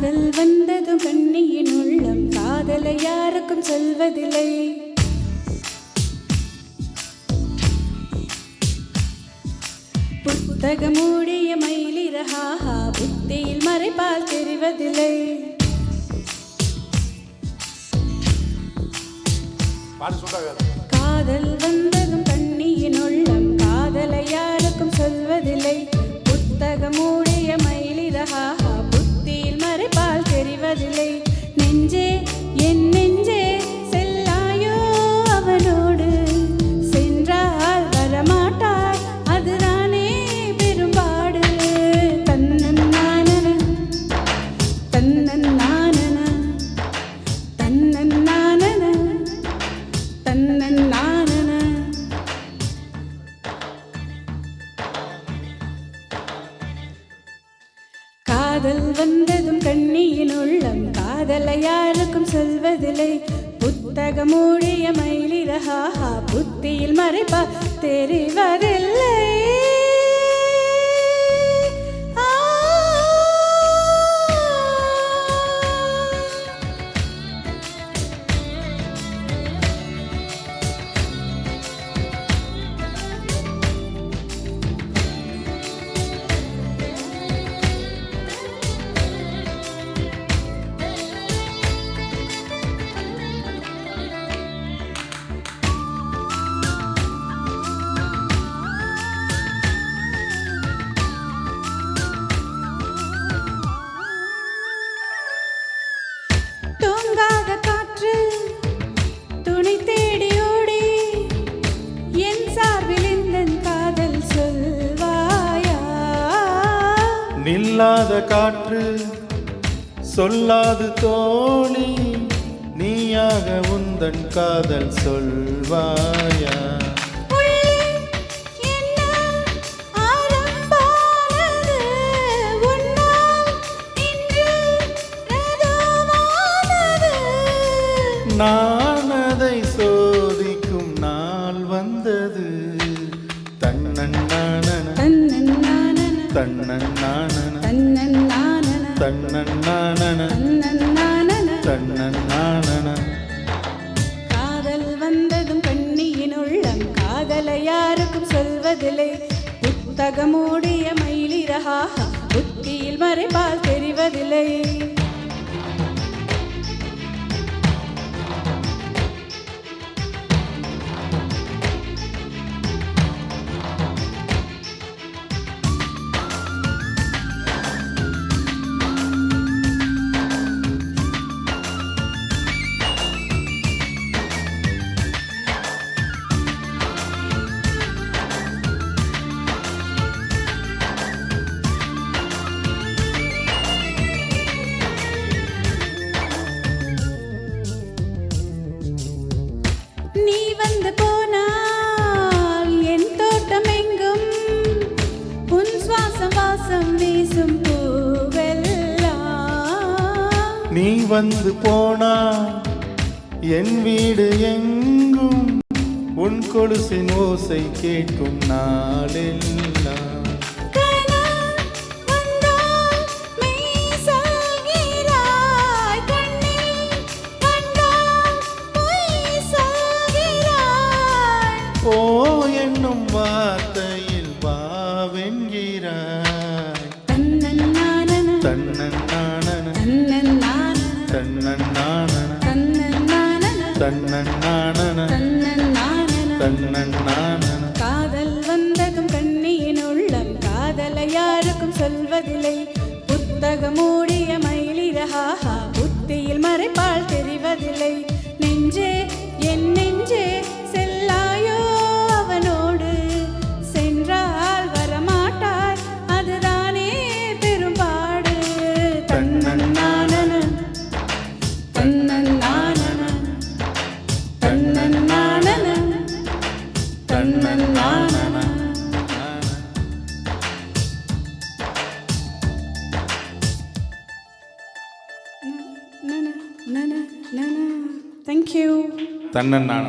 காதல் வந்ததும் கண்ணியின் உள்ளம் காதலை யாருக்கும் சொல்வதில்லை. புத்தகமூடிய மயிலிறஹாஹா புத்தியில் மறைப்பால் தெரிவதில்லை. காதல் வந்ததும் கண்ணியின் உள்ளம் காதலை யாருக்கும் சொல்வதில்லை. புத்தகமூடிய மயிலிறஹாஹா புத்தியில் மறைப்பால் தெரிவதில்லை. நெஞ்சே என் நெஞ்சே செல்லாயோ அவனோடு, சென்றால் வரமாட்டாய் அதுதானே பெரும்பாடு. தன்னன் நானன தன்னன் நானன தன்னன் நானன தன்னன் நானன. காதல் வந்ததும் கண்ணியின் உள்ளம் காதலை யாருக்கும் சொல்வதில்லை. புத்தகமூடிய மயிலிறஹாஹா புத்தியில் மறைப்பா தெரிவதில்லை. தூங்காத காற்று துணை தேடி ஓடி என் சார்பில் இந்த காதல் சொல்வாயா. நில்லாத காற்று சொல்லாது தோழி நீயாக உந்தன் காதல் சொல்வாயா. நான் அதை சோதிக்கும் நாள் வந்தது. தன்னன் நானன தன்னன் நானன தன்னன் நானன தன்னன் நானன தன்னன் நானன தன்னன் நானன தன்னன் நானன. காதல் வந்ததும் கண்ணியின் உள்ளம் காதலை யாருக்கும் சொல்வதில்லை. புத்தகமூடிய மயிலிறஹாஹா புத்தியில் மறைப்பால் தெரிவதில்லை. நீ வந்து போனால் என் தோட்டம் எங்கும் உன் சுவாசம் வாசம் வீசும் பூவெல்லாம். நீ வந்து போனா என் வீடு எங்கும் உன் கொலுசின் ஓசை கேட்கும் நாளெல்லாம். ஓ என்னும் வார்த்தையில் வாவென்கிறாய். தன்னன் நானன தன்னன் நானன தன்னன் நானன தன்னன் நானன தன்னன் நானன தன்னன் நானன தன்னன் நானன தன்னன் நானன. காதல் வந்ததும் கண்ணியின் உள்ளம் காதலை யாருக்கும் சொல்வதில்லை. புத்தகமூடிய மயிலிறஹாஹா புத்தியில் மறைப்பால் தெரிவதில்லை. நெஞ்சே என் நெஞ்சே செல்லாயோ அவனோடு, சென்றால் வரமாட்டாய் அதுதானே பெரும் தன்னன்னான. Thank you. தன்னன்னான.